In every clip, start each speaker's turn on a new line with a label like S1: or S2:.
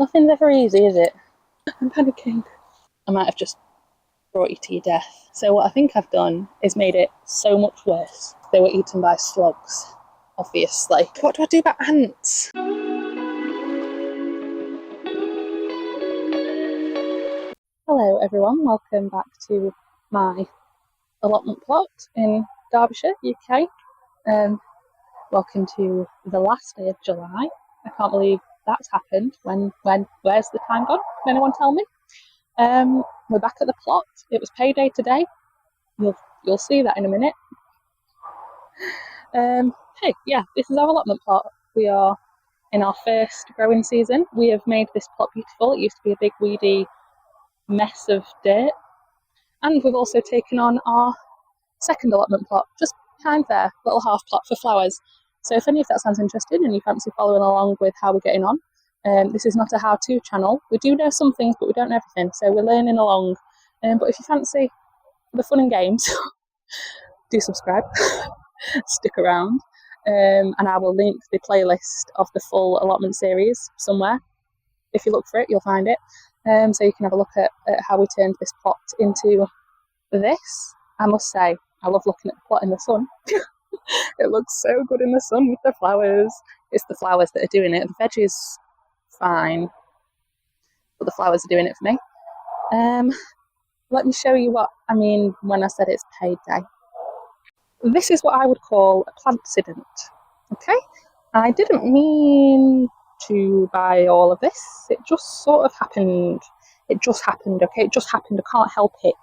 S1: Nothing's ever easy, is it? I'm panicking. I might have just brought you to your death. So what I think I've done is made it so much worse. They were eaten by slugs, obviously. What do I do about ants? Hello everyone, welcome back to my allotment plot in Derbyshire, UK. Welcome to the last day of July. I can't believe that's happened. Where's the time gone? Can anyone tell me? We're back at the plot. It was payday today. You'll see that in a minute. Hey, yeah, this is our allotment plot. We are in our first growing season. We have made this plot beautiful. It used to be a big weedy mess of dirt. And we've also taken on our second allotment plot, just behind there, little half plot for flowers. So if any of that sounds interesting and you fancy following along with how we're getting on, this is not a how-to channel. We do know some things, but we don't know everything, so we're learning along. But if you fancy the fun and games, do subscribe, stick around, and I will link the playlist of the full allotment series somewhere. If you look for it, you'll find it. So you can have a look at how we turned this plot into this. I must say, I love looking at the plot in the sun. It looks so good in the sun with the flowers. It's the flowers that are doing it. The veg is fine, but the flowers are doing it for me. Let me show you what I mean when I said it's payday. This is what I would call a plant accident. Okay? I didn't mean to buy all of this. It just sort of happened. It just happened, okay? It just happened. I can't help it.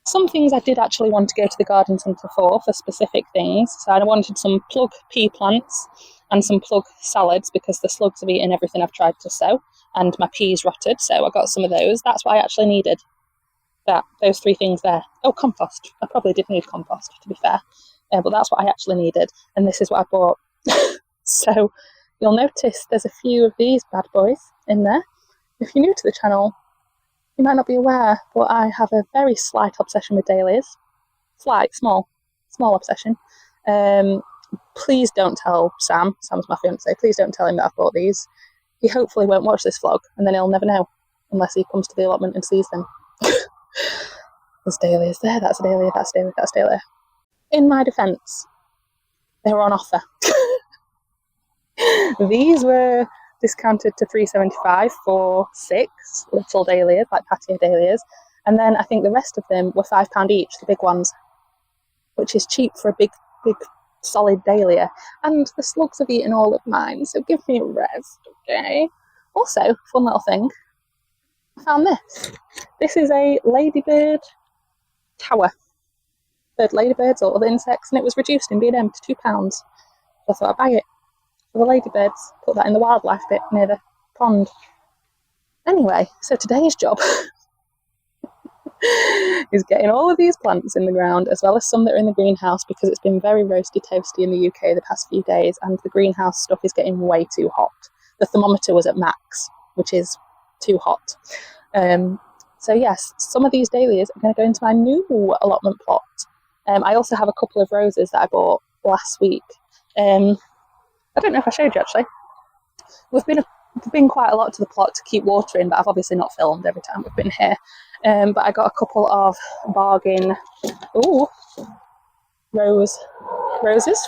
S1: Some things I did actually want to go to the garden centre for specific things. So I wanted some plug pea plants and some plug salads because the slugs have eaten everything I've tried to sow and my peas rotted, so I got some of those. That's what I actually needed. Those three things there. Oh, compost. I probably did need compost, to be fair. But that's what I actually needed, and this is what I bought. So you'll notice there's a few of these bad boys in there. If you're new to the channel, you might not be aware, but I have a very slight obsession with dahlias. Slight, small obsession. Please don't tell Sam. Sam's my fiance. Please don't tell him that I've bought these. He hopefully won't watch this vlog, and then he'll never know unless he comes to the allotment and sees them. There's dahlias there. That's a dahlia. That's a dahlia. That's a dahlia. In my defence, they were on offer. These were discounted to $3.75 for 6 little dahlias, like patio dahlias, and then I think the rest of them were £5 each, the big ones, which is cheap for a big solid dahlia. And the slugs have eaten all of mine, so give me a rest, okay? Also, fun little thing, I found this. This is a ladybird tower. Bird ladybirds or other insects, and it was reduced in B&M to £2. So I thought I'd buy it for the ladybirds, put that in the wildlife bit near the pond. Anyway, so today's job is getting all of these plants in the ground, as well as some that are in the greenhouse, because it's been very roasty toasty in the UK the past few days, and the greenhouse stuff is getting way too hot. The thermometer was at max, which is too hot. So yes, some of these dahlias are going to go into my new allotment plot. I also have a couple of roses that I bought last week. I don't know if I showed you actually. We've been quite a lot to the plot to keep watering, but I've obviously not filmed every time we've been here. But I got a couple of bargain roses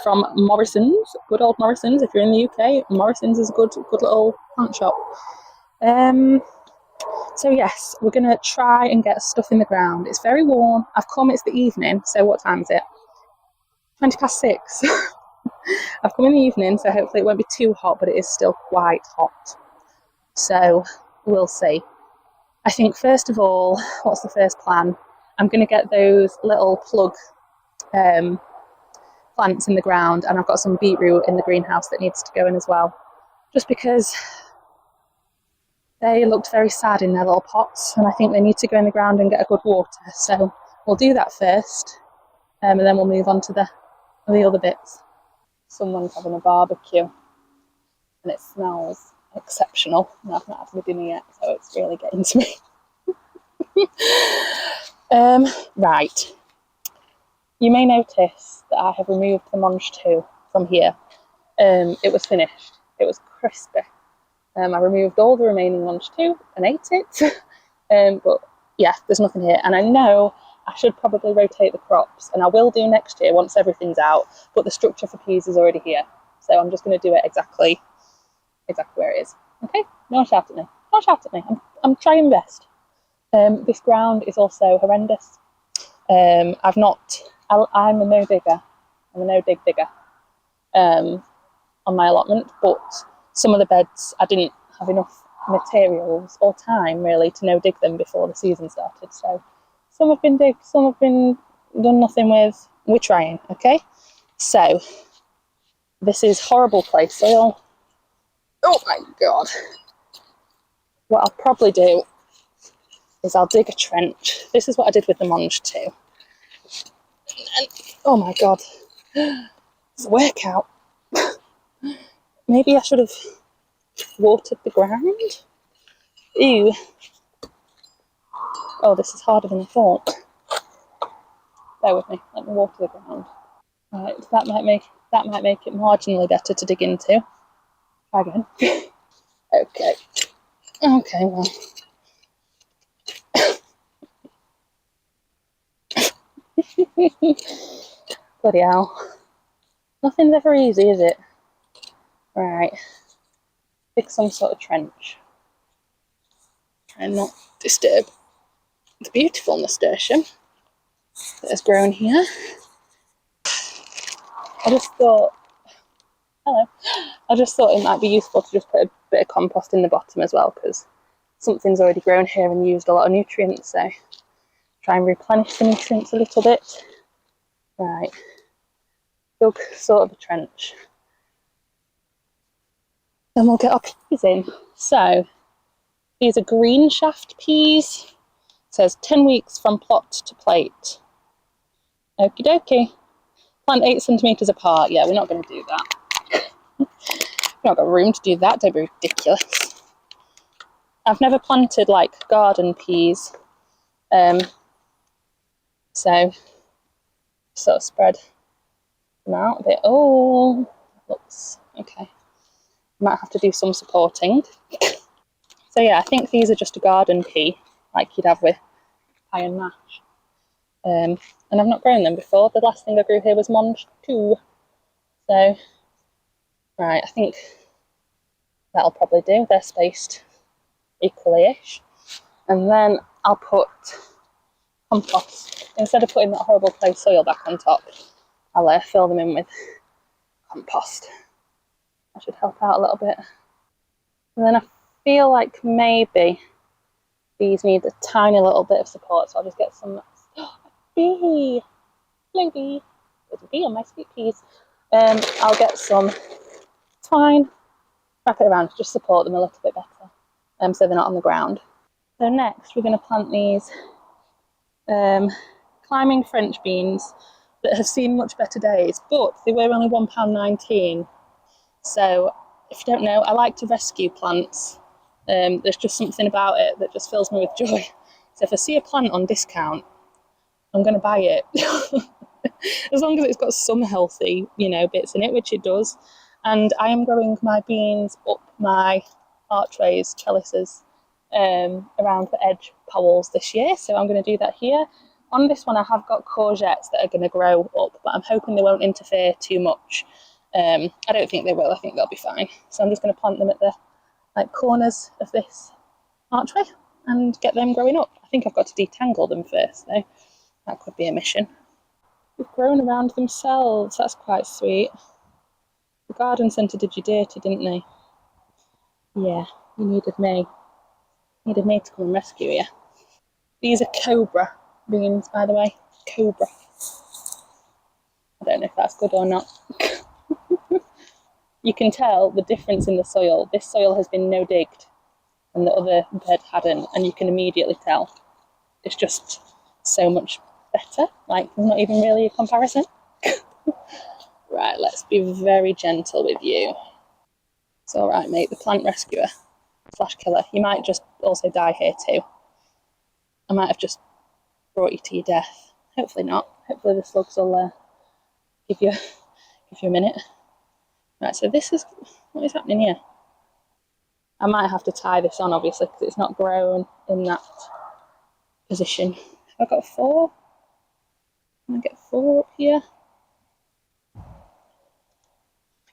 S1: from Morrison's, good old Morrison's. If you're in the UK, Morrison's is a good little plant shop. So yes, we're going to try and get stuff in the ground. It's very warm. It's the evening, so what time is it? 6:20. I've come in the evening, so hopefully it won't be too hot, but it is still quite hot. So we'll see. I think first of all, what's the first plan? I'm going to get those little plug plants in the ground, and I've got some beetroot in the greenhouse that needs to go in as well. Just because they looked very sad in their little pots, and I think they need to go in the ground and get a good water. So we'll do that first, and then we'll move on to the other bits. Someone's having a barbecue, and it smells exceptional. And I've not had my dinner yet, so it's really getting to me. Right. You may notice that I have removed the Monge 2 from here. It was finished. It was crispy. I removed all the remaining mulch too and ate it. But yeah, there's nothing here. And I know I should probably rotate the crops, and I will do next year once everything's out, but the structure for peas is already here. So I'm just going to do it exactly where it is. Okay? Don't shout at me. Don't shout at me. I'm trying best. This ground is also horrendous. I'm a no digger. I'm a no dig digger on my allotment, but some of the beds I didn't have enough materials or time really to no dig them before the season started. So some have been digged, some have been done nothing with. We're trying, okay? So this is horrible clay soil. Oh my god. What I'll probably do is I'll dig a trench. This is what I did with the monge too. And oh my god, it's a workout. Maybe I should have watered the ground. Ew. Oh, this is harder than I thought. Bear with me. Let me water the ground. Right, that might make it marginally better to dig into. Try again. Okay. Okay, well. Bloody hell. Nothing's ever easy, is it? Right. Dig some sort of trench. Try and not disturb the beautiful nasturtium that has grown here. I just thought it might be useful to just put a bit of compost in the bottom as well, because something's already grown here and used a lot of nutrients, so try and replenish the nutrients a little bit. Right, dug sort of a trench. Then we'll get our peas in. So these are green shaft peas. It says 10 weeks from plot to plate. Okie dokie. Plant 8 centimetres apart. Yeah, we're not going to do that. We've not got room to do that. Don't be ridiculous. I've never planted like garden peas. So sort of spread them out a bit. Oh, looks okay. Might have to do some supporting. So yeah, I think these are just a garden pea, like you'd have with pie and mash. And I've not grown them before. The last thing I grew here was mange too. So, right, I think that'll probably do. They're spaced equally-ish. And then I'll put compost. Instead of putting that horrible clay soil back on top, I'll fill them in with compost. That should help out a little bit. And then I feel like maybe these need a tiny little bit of support, so I'll just get some bee. Hello bee. There's a bee on my sweet peas. I'll get some twine, wrap it around, just support them a little bit better, so they're not on the ground. So next we're going to plant these climbing French beans that have seen much better days, but they were only £1.19. So if you don't know, I like to rescue plants. There's just something about it that just fills me with joy. So if I see a plant on discount, I'm going to buy it. As long as it's got some healthy, bits in it, which it does. And I am growing my beans up my archways, trellises, around the edge powels this year. So I'm going to do that here. On this one, I have got courgettes that are going to grow up, but I'm hoping they won't interfere too much. I don't think they will. I think they'll be fine. So I'm just going to plant them at the corners of this archway and get them growing up. I think I've got to detangle them first, though. That could be a mission. They've grown around themselves. That's quite sweet. The garden centre did you dirty, didn't they? Yeah, you needed me. You needed me to come and rescue you. These are cobra beans, by the way. Cobra. I don't know if that's good or not. You can tell the difference in the soil. This soil has been no-digged and the other bed hadn't, and you can immediately tell. It's just so much better. There's not even really a comparison. Right, let's be very gentle with you. It's all right, mate. The plant rescuer / killer. You might just also die here too. I might have just brought you to your death. Hopefully not. Hopefully the slugs will give you a minute. Right, so this is what is happening here. I might have to tie this on, obviously, because it's not grown in that position. Have I got 4? Can I get 4 up here?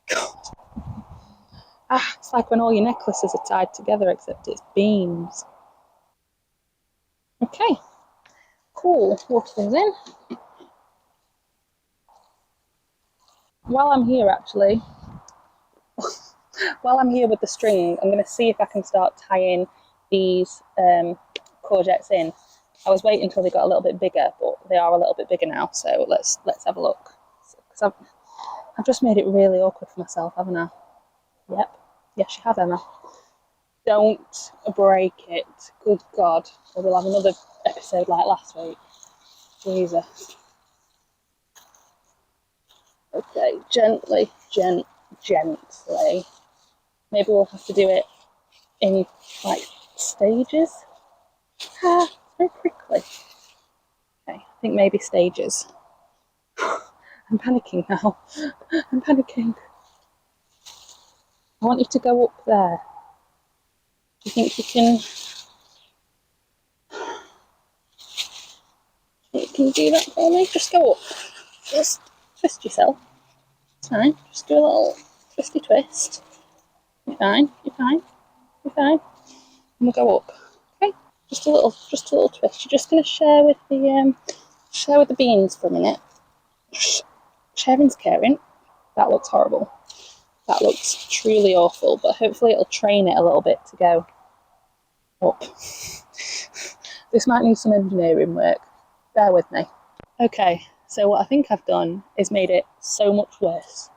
S1: God. It's like when all your necklaces are tied together, except it's beams. Okay, cool. Water those in. While I'm here, actually, while I'm here with the string, I'm going to see if I can start tying these courgettes in. I was waiting until they got a little bit bigger, but they are a little bit bigger now, so let's have a look. Because I've just made it really awkward for myself, haven't I? Yep. Yes, you have, Emma. Don't break it. Good God. Or we'll have another episode like last week. Jesus. Okay, gently. Maybe we'll have to do it in like stages. Very quickly. Okay, I think maybe stages. I'm panicking now. I'm panicking. I want you to go up there. Do you think you can? You can do that for me? Just go up. Just twist yourself. It's fine. Just do a little twisty twist. You're fine. You're fine. You're fine. And we'll go up. Okay. Just a little twist. You're just going to share with the beans for a minute. Sharing's caring. That looks horrible. That looks truly awful. But hopefully it'll train it a little bit to go up. This might need some engineering work. Bear with me. Okay, so what I think I've done is made it so much worse.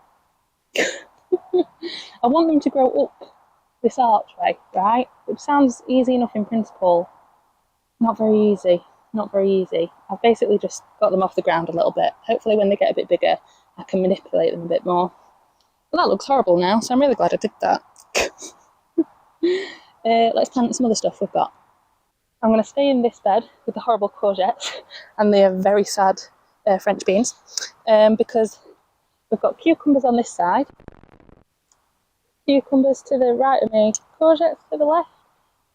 S1: I want them to grow up this archway, right? It sounds easy enough in principle. Not very easy. Not very easy. I've basically just got them off the ground a little bit. Hopefully when they get a bit bigger, I can manipulate them a bit more. But that looks horrible now, so I'm really glad I did that. Let's plant some other stuff we've got. I'm going to stay in this bed with the horrible courgettes and the very sad French beans because we've got cucumbers on this side, cucumbers to the right of me, courgettes to the left.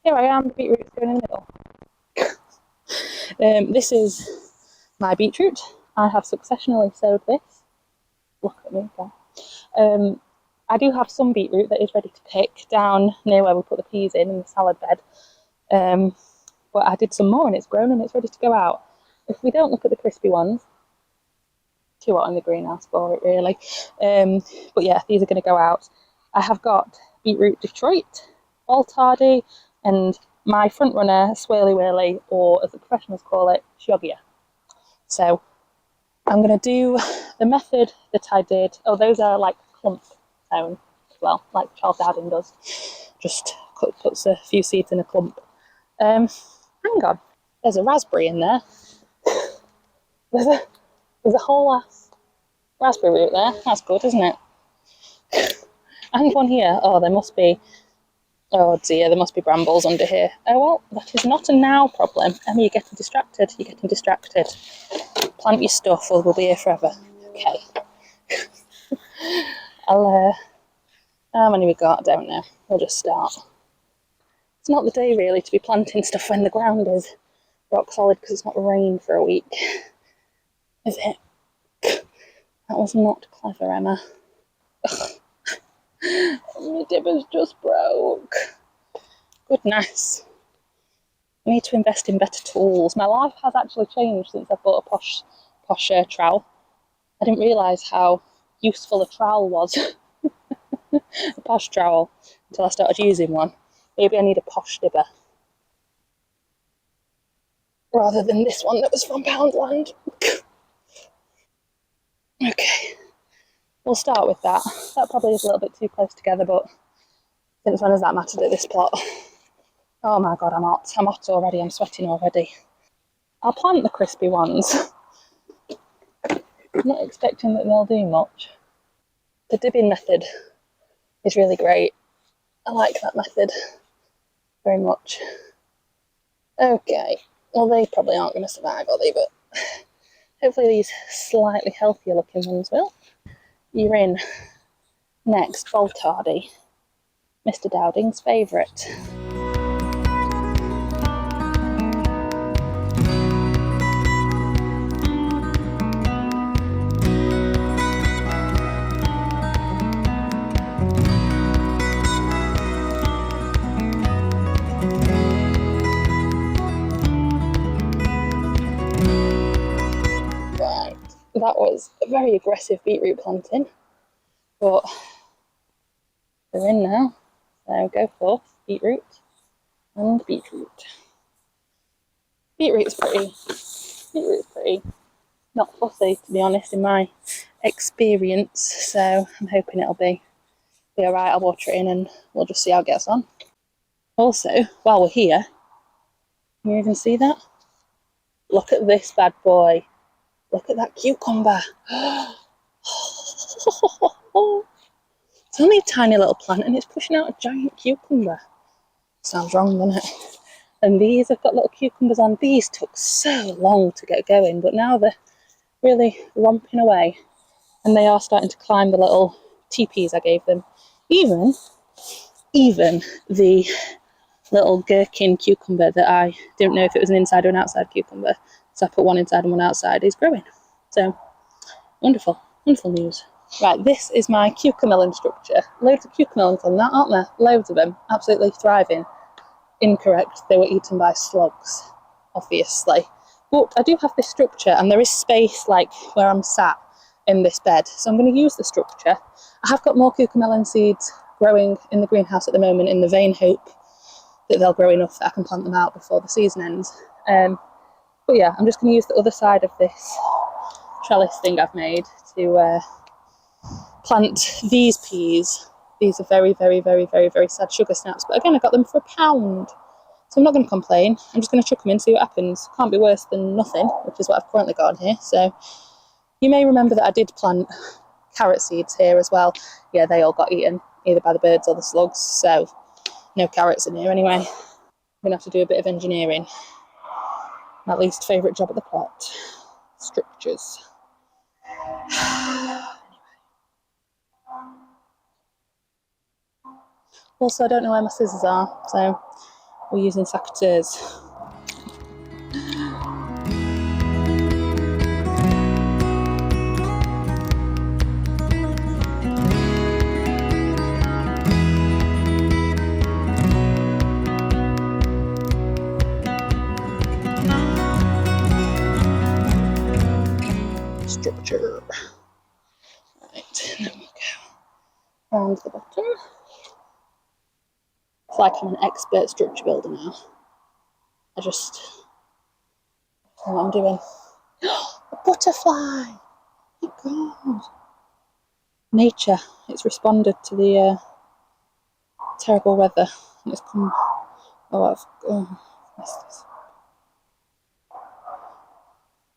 S1: Here I am, the beetroot's going in the middle. This is my beetroot. I have successionally sowed this. Look at me, okay. I do have some beetroot that is ready to pick down near where we put the peas in the salad bed. But I did some more and it's grown and it's ready to go out. If we don't look at the crispy ones, too hot in the greenhouse for it really. But yeah, these are going to go out. I have got Beetroot Detroit, All Tardy, and my front runner, Swirly Whirly, or as the professionals call it, Shoggia. So I'm going to do the method that I did. Oh, those are like clump sown as well, like Charles Darwin does. Just puts a few seeds in a clump. Hang on, there's a raspberry in there. There's a whole ass raspberry root there. That's good, isn't it? And one here. Oh, there must be. Oh dear, there must be brambles under here. Oh well, that is not a now problem. Emma, you're getting distracted. You're getting distracted. Plant your stuff, or we'll be here forever. Okay. How many we got? I don't know. We'll just start. It's not the day really to be planting stuff when the ground is rock solid because it's not rained for a week. Is it? That was not clever, Emma. My dibber's just broke. Goodness. I need to invest in better tools. My life has actually changed since I bought a posh trowel. I didn't realise how useful a trowel was. A posh trowel until I started using one. Maybe I need a posh dibber rather than this one that was from Poundland. Okay, we'll start with that. That probably is a little bit too close together, but since when has that mattered at this plot? Oh my god, I'm hot. I'm hot already. I'm sweating already. I'll plant the crispy ones. I'm not expecting that they'll do much. The dibbing method is really great. I like that method very much. Okay, well they probably aren't going to survive, are they? But hopefully these slightly healthier looking ones will. You're in next, Boltardy. Mr. Dowding's favourite. Right, that was a very aggressive beetroot planting, but they're in now, so go forth, beetroot and beetroot. Beetroot's pretty not fussy, to be honest, in my experience, so I'm hoping it'll be alright. I'll water it in and we'll just see how it gets on. Also, while we're here, can you even see that? Look at this bad boy. Look at that cucumber. It's only a tiny little plant and it's pushing out a giant cucumber. Sounds wrong, doesn't it? And these have got little cucumbers on. These took so long to get going, but now they're really romping away. And they are starting to climb the little teepees I gave them. Even the little gherkin cucumber that I didn't know if it was an inside or an outside cucumber, so I put one inside and one outside, is growing. So, wonderful news. Right, this is my cucamelon structure. Loads of cucamelons on that, aren't there? Loads of them, absolutely thriving. Incorrect, they were eaten by slugs, obviously. But I do have this structure and there is space like where I'm sat in this bed, so I'm going to use the structure. I have got more cucamelon seeds growing in the greenhouse at the moment in the vain hope that they'll grow enough that I can plant them out before the season ends. But yeah, I'm just going to use the other side of this trellis thing I've made to plant these peas. These are very sad sugar snaps, but again I got them for £1, so I'm not going to complain. I'm just going to chuck them in, see what happens. Can't be worse than nothing, which is what I've currently got on here. So you may remember that I did plant carrot seeds here as well. Yeah, they all got eaten either by the birds or the slugs, so no carrots in here anyway. I'm going to have to do a bit of engineering. My least favourite job at the plot. Structures. Also, I don't know where my scissors are, so we're using secateurs. Structure. Right, and then we'll go around the bottom. It's like I'm an expert structure builder now. I just know what I'm doing. A butterfly! Oh my god. Nature, it's responded to the terrible weather and it's come. I've missed this.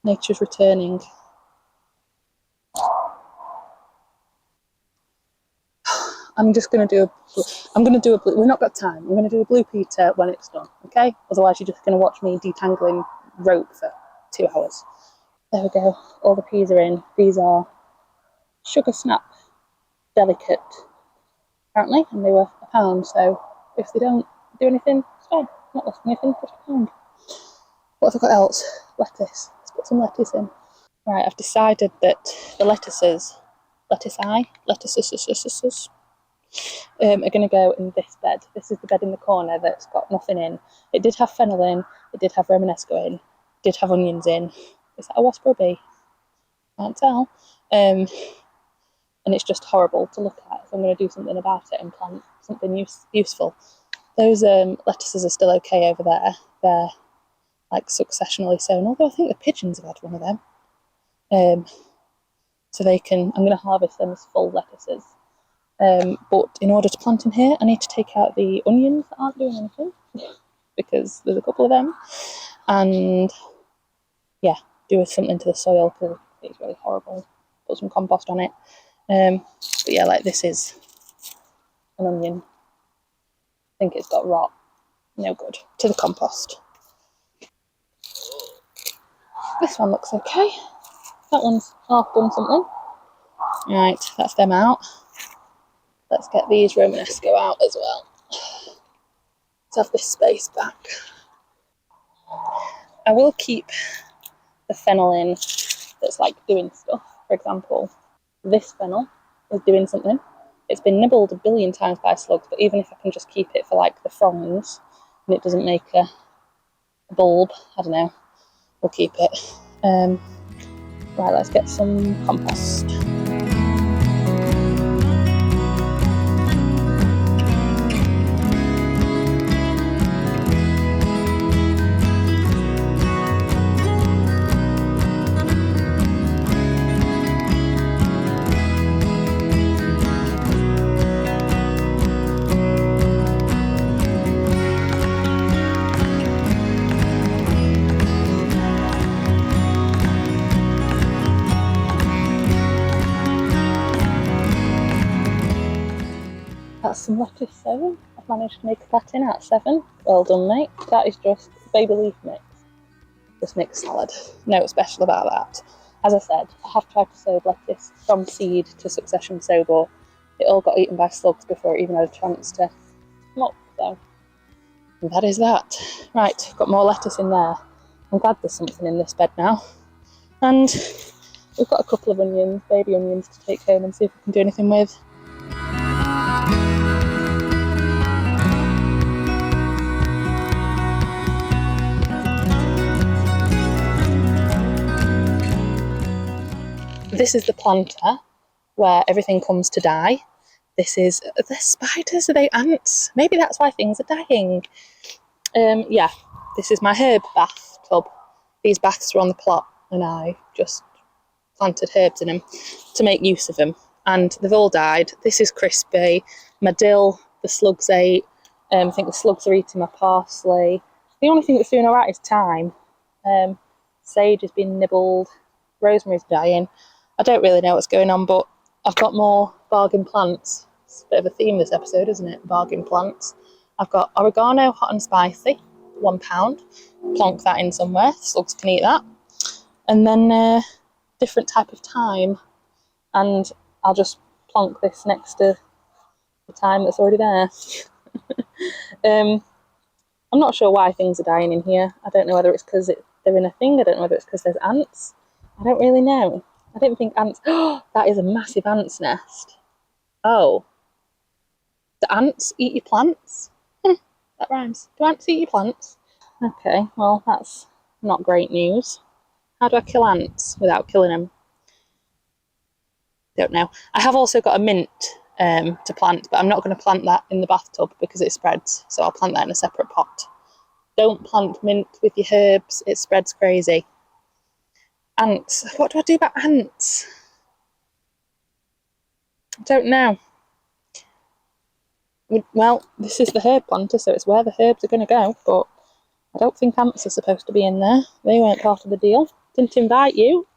S1: Nature's returning. I'm just going to do a blue, we've not got time, I'm going to do a blue Peter when it's done, okay? Otherwise you're just going to watch me detangling rope for 2 hours. There we go, all the peas are in. These are sugar snap delicate, apparently, and they were £1, so if they don't do anything, it's fine. Not lost anything, just £1. What have I got else? Lettuce. Let's put some lettuce in. Right, I've decided that the lettuces are going to go in this bed. This is the bed in the corner that's got nothing in. It did have fennel in, it did have Romanesco in, it did have onions in. Is that a wasp or a bee? Can't tell. And it's just horrible to look at, so I'm going to do something about it and plant something useful. Those lettuces are still okay over there. They're like successionally sown, although I think the pigeons have had one of them. So they can, I'm going to harvest them as full lettuces. But in order to plant in here, I need to take out the onions that aren't doing anything because there's a couple of them, and yeah, do something to the soil because it's really horrible. Put some compost on it. But yeah, like this is an onion. I think it's got rot. No good. To the compost. This one looks okay. That one's half done something. Right, that's them out. Let's get these Romanesco out as well. Let's have this space back. I will keep the fennel in that's like doing stuff. For example, this fennel is doing something. It's been nibbled a billion times by slugs, but even if I can just keep it for like the fronds and it doesn't make a bulb, I don't know, we'll keep it. Right, let's get some compost. That's some lettuce sowing. I've managed to make a cut in at 7. Well done, mate. That is just baby leaf mix. Just mixed salad. No special about that. As I said, I have tried to sow lettuce from seed to succession sow, but it all got eaten by slugs before it even had a chance to come up. So that is that. Right, got more lettuce in there. I'm glad there's something in this bed now. And we've got a couple of onions, baby onions, to take home and see if we can do anything with. This is the planter where everything comes to die. This is, are they spiders? Are they ants? Maybe that's why things are dying. Yeah, this is my herb bathtub. These baths were on the plot and I just planted herbs in them to make use of them. And they've all died. This is crispy. My dill, the slugs ate. I think the slugs are eating my parsley. The only thing that's doing alright is thyme. Sage has been nibbled. Rosemary's dying. I don't really know what's going on, but I've got more bargain plants. It's a bit of a theme this episode, isn't it? Bargain plants. I've got oregano, hot and spicy, £1. Plonk that in somewhere. Slugs can eat that. And then different type of thyme. And I'll just plonk this next to the thyme that's already there. I'm not sure why things are dying in here. I don't know whether it's because they're in a thing. I don't know whether it's because there's ants. I don't really know. I don't think ants... Oh, that is a massive ant's nest. Oh. Do ants eat your plants? That rhymes. Do ants eat your plants? Okay, well, that's not great news. How do I kill ants without killing them? Don't know. I have also got a mint to plant, but I'm not going to plant that in the bathtub because it spreads, so I'll plant that in a separate pot. Don't plant mint with your herbs, it spreads crazy. Ants. What do I do about ants? I don't know. Well, this is the herb planter, so it's where the herbs are going to go, but I don't think ants are supposed to be in there. They weren't part of the deal. Didn't invite you.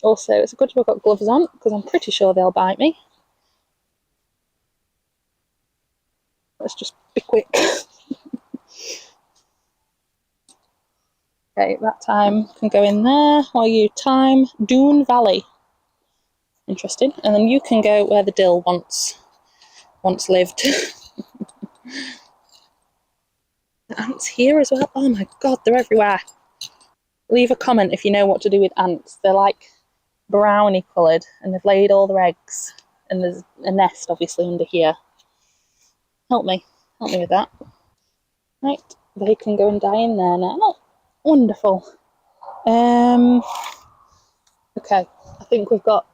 S1: Also, it's a good job I've got gloves on, because I'm pretty sure they'll bite me. Let's just be quick. Okay, that thyme can go in there, or you thyme Doon Valley. Interesting. And then you can go where the dill once lived. The ants here as well. Oh my god, they're everywhere. Leave a comment if you know what to do with ants. They're like browny coloured and they've laid all their eggs. And there's a nest obviously under here. Help me with that. Right, they can go and die in there now. Oh, wonderful. Okay, I think we've got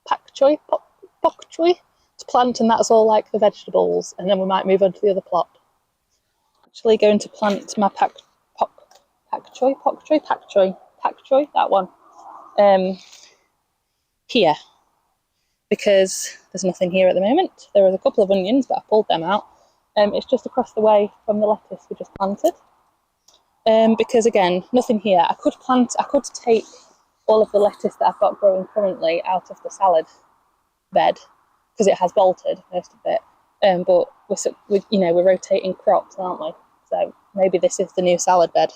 S1: pak choi to plant, and that's all like the vegetables, and then we might move on to the other plot. Actually going to plant my pak choi, that one, here, because there's nothing here at the moment. There was a couple of onions, but I pulled them out. It's just across the way from the lettuce we just planted. Because again, nothing here. I could take all of the lettuce that I've got growing currently out of the salad bed, because it has bolted most of it. But we're rotating crops, aren't we? So maybe this is the new salad bed.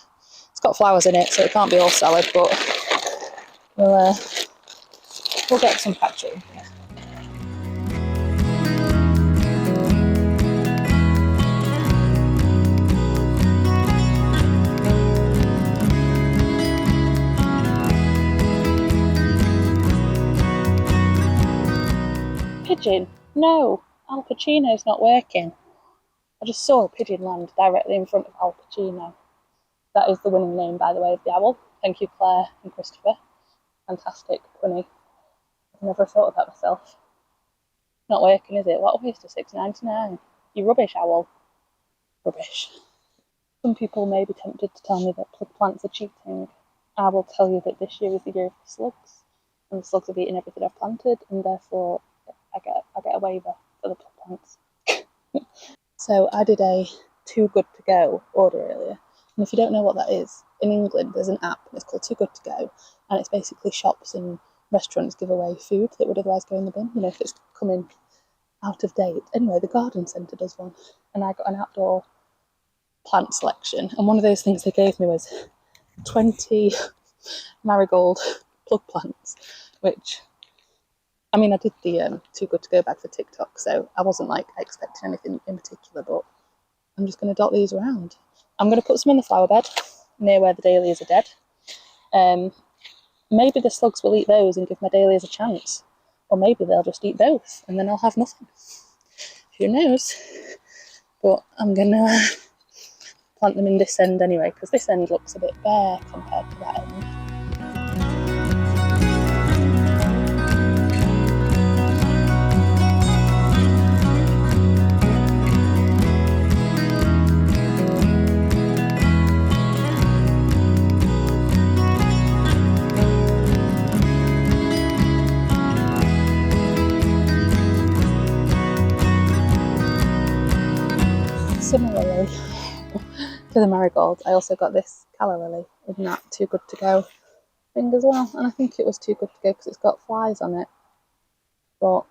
S1: It's got flowers in it, so it can't be all salad, but we'll get some pak choi. pigeon. No, Al Pacino's not working. I just saw a pigeon land directly in front of Al Pacino. That is the winning name, by the way, of the owl. Thank you, Claire and Christopher. Fantastic, funny. I've never thought of that myself. Not working, is it? What a waste of $6.99. You rubbish, owl. Rubbish. Some people may be tempted to tell me that plug plants are cheating. I will tell you that this year is the year of the slugs, and the slugs have eaten everything I've planted, and therefore I get a waiver for the plug plants. So I did a Too Good To Go order earlier, and if you don't know what that is, in England there's an app and it's called Too Good To Go, and it's basically shops and restaurants give away food that would otherwise go in the bin, you know, if it's coming out of date. Anyway, the garden centre does one, and I got an outdoor plant selection, and one of those things they gave me was 20 marigold plug plants, which, I mean, I did the Too Good To Go bag for TikTok, so I wasn't like expecting anything in particular, but I'm just going to dot these around. I'm going to put some in the flower bed near where the dahlias are dead. Maybe the slugs will eat those and give my dahlias a chance, or maybe they'll just eat both and then I'll have nothing. Who knows? But I'm going to plant them in this end anyway, because this end looks a bit bare compared to that end. Similarly to the marigolds, I also got this calla lily in that Too Good To Go thing as well, and I think it was Too Good To Go because it's got flies on it, but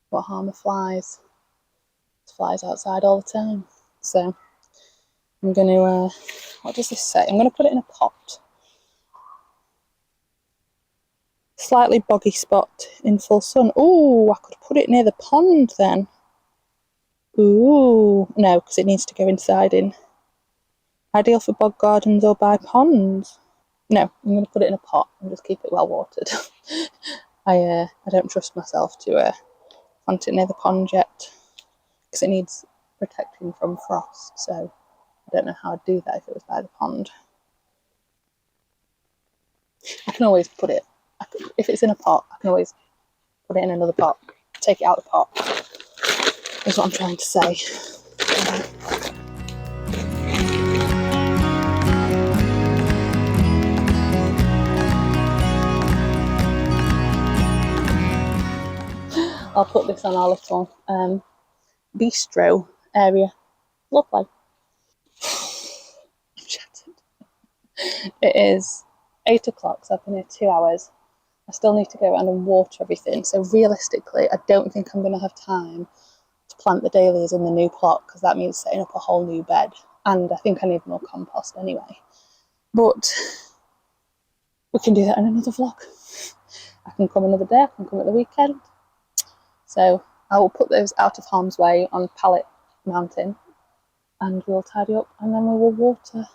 S1: what harm are flies? There's flies outside all the time. So I'm going to, what does this say? I'm going to put it in a pot. Slightly boggy spot in full sun. Ooh, I could put it near the pond then. Ooh, no, because it needs to go inside in. Ideal for bog gardens or by ponds. No, I'm going to put it in a pot and just keep it well watered. I don't trust myself to plant it near the pond yet, because it needs protecting from frost, so I don't know how I'd do that if it was by the pond. I can always put it, if it's in a pot, I can always put it in another pot, take it out of the pot, is what I'm trying to say. I'll put this on our little bistro area. Lovely. I'm shattered. It is 8 o'clock, so I've been here 2 hours. I still need to go around and water everything, so realistically I don't think I'm going to have time to plant the dahlias in the new plot, because that means setting up a whole new bed, and I think I need more compost anyway. But we can do that in another vlog. I can come another day, I can come at the weekend. So I will put those out of harm's way on Pallet Mountain, and we'll tidy up, and then we will water,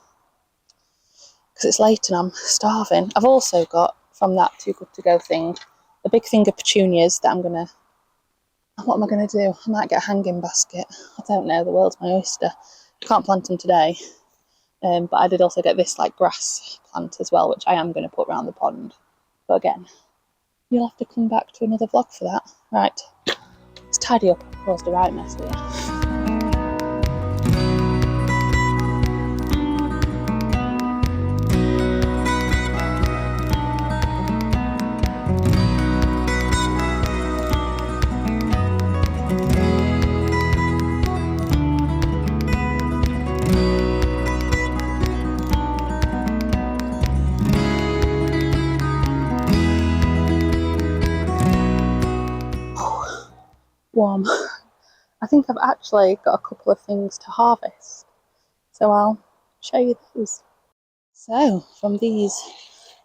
S1: because it's late and I'm starving. I've also got, from that Too Good To Go thing, a big thing of petunias that I'm going to, what am I going to do? I might get a hanging basket. I don't know, the world's my oyster. I can't plant them today. But I did also get this like grass plant as well, which I am going to put around the pond. But again, you'll have to come back to another vlog for that. Right, let's tidy up. I've caused a right mess here. Warm. I think I've actually got a couple of things to harvest, so I'll show you those. So from these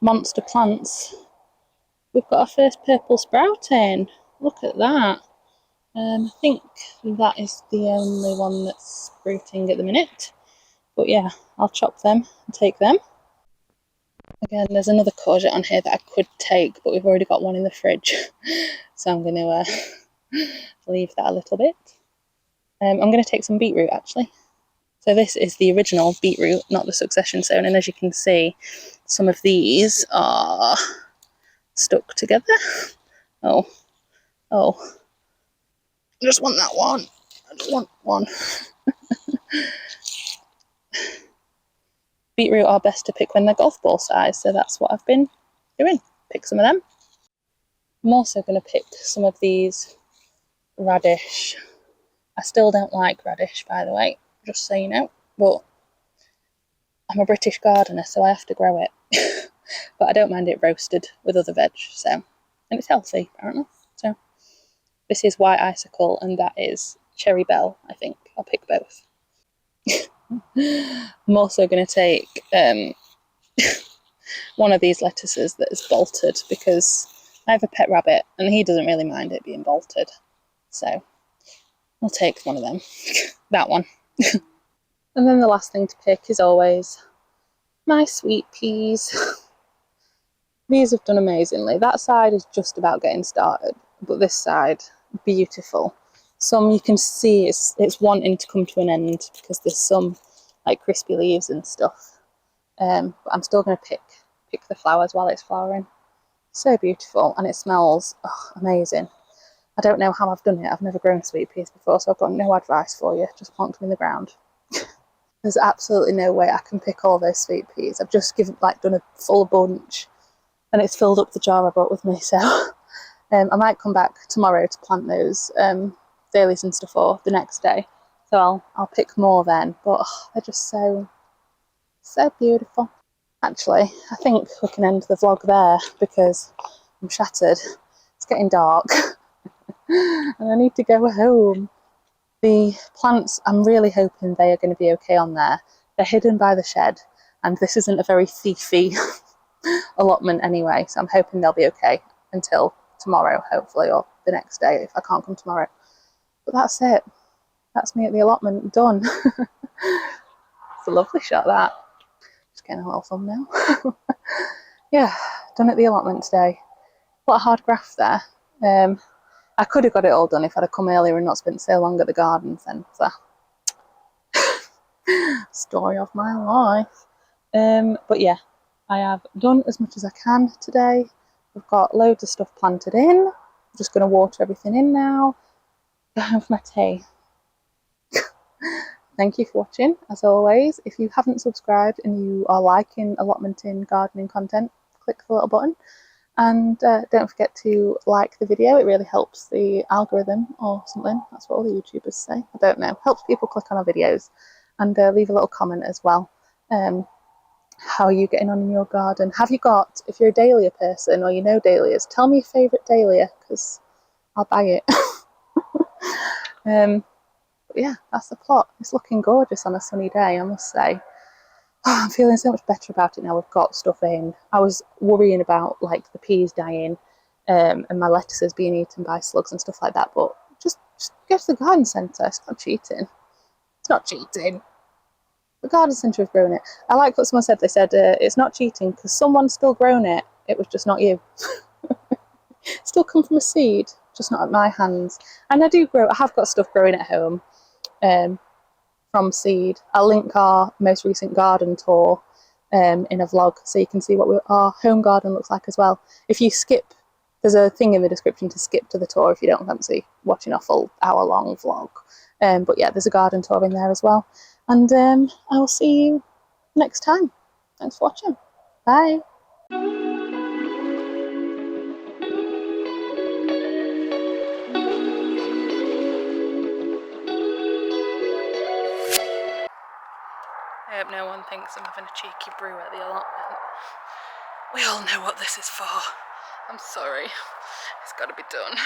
S1: monster plants, we've got our first purple sprouting. Look at that. I think that is the only one that's sprouting at the minute, but yeah, I'll chop them and take them. Again, there's another courgette on here that I could take, but we've already got one in the fridge. So I'm going to leave that a little bit. I'm going to take some beetroot actually. So this is the original beetroot, not the succession sown. And as you can see, some of these are stuck together. Oh, I just want that one. I just want one. Beetroot are best to pick when they're golf ball size, so that's what I've been doing. Pick some of them. I'm also going to pick some of these radish. I still don't like radish, by the way, just so you know, but I'm a British gardener, so I have to grow it. But I don't mind it roasted with other veg, so, and it's healthy, apparently. So this is white icicle, and that is cherry bell, I think. I'll pick both. I'm also going to take one of these lettuces that is bolted, because I have a pet rabbit and he doesn't really mind it being bolted. So I'll take one of them. That one. And then the last thing to pick is always my sweet peas. These have done amazingly. That side is just about getting started, but this side, beautiful. Some you can see it's wanting to come to an end because there's some like crispy leaves and stuff. But I'm still going to pick the flowers while it's flowering. So beautiful, and it smells amazing. I don't know how I've done it. I've never grown sweet peas before, so I've got no advice for you. Just plant them in the ground. There's absolutely no way I can pick all those sweet peas. I've just done a full bunch, and it's filled up the jar I brought with me. So I might come back tomorrow to plant those dailies and stuff for the next day. So I'll pick more then. But they're just so beautiful. Actually, I think we can end the vlog there because I'm shattered. It's getting dark and I need to go home. The plants, I'm really hoping they are going to be okay on there. They're hidden by the shed, and this isn't a very thiefy allotment anyway, so I'm hoping they'll be okay until tomorrow, hopefully, or the next day if I can't come tomorrow. But that's it. That's me at the allotment, done. It's a lovely shot, that. Just getting a little thumbnail. Yeah, done at the allotment today. What a hard graft there. I could have got it all done if I'd have come earlier and not spent so long at the garden centre. Story of my life. But yeah, I have done as much as I can today. I've got loads of stuff planted in. I'm just going to water everything in now. Go home for my tea. Thank you for watching, as always. If you haven't subscribed and you are liking allotmenting gardening content, click the little button. And don't forget to like the video. It really helps the algorithm or something. That's what all the YouTubers say. I don't know. Helps people click on our videos. And leave a little comment as well. How are you getting on in your garden? Have you got, if you're a dahlia person or you know dahlias, tell me your favourite dahlia, because I'll buy it. But yeah, that's the plot. It's looking gorgeous on a sunny day, I must say. I'm feeling so much better about it now. We've got stuff in. I was worrying about like the peas dying and my lettuces being eaten by slugs and stuff like that, but just go to the garden centre. It's not cheating. It's not cheating. The garden centre have grown it. I like what someone said. They said it's not cheating because someone's still grown it. It was just not you. It's still come from a seed, just not at my hands. And I have got stuff growing at home. From seed. I'll link our most recent garden tour in a vlog so you can see what our home garden looks like as well. If you skip, there's a thing in the description to skip to the tour if you don't fancy watching a full hour-long vlog. But yeah, there's a garden tour in there as well. And I will see you next time. Thanks for watching. Bye. I hope no one thinks I'm having a cheeky brew at the allotment. We all know what this is for. I'm sorry. It's got to be done.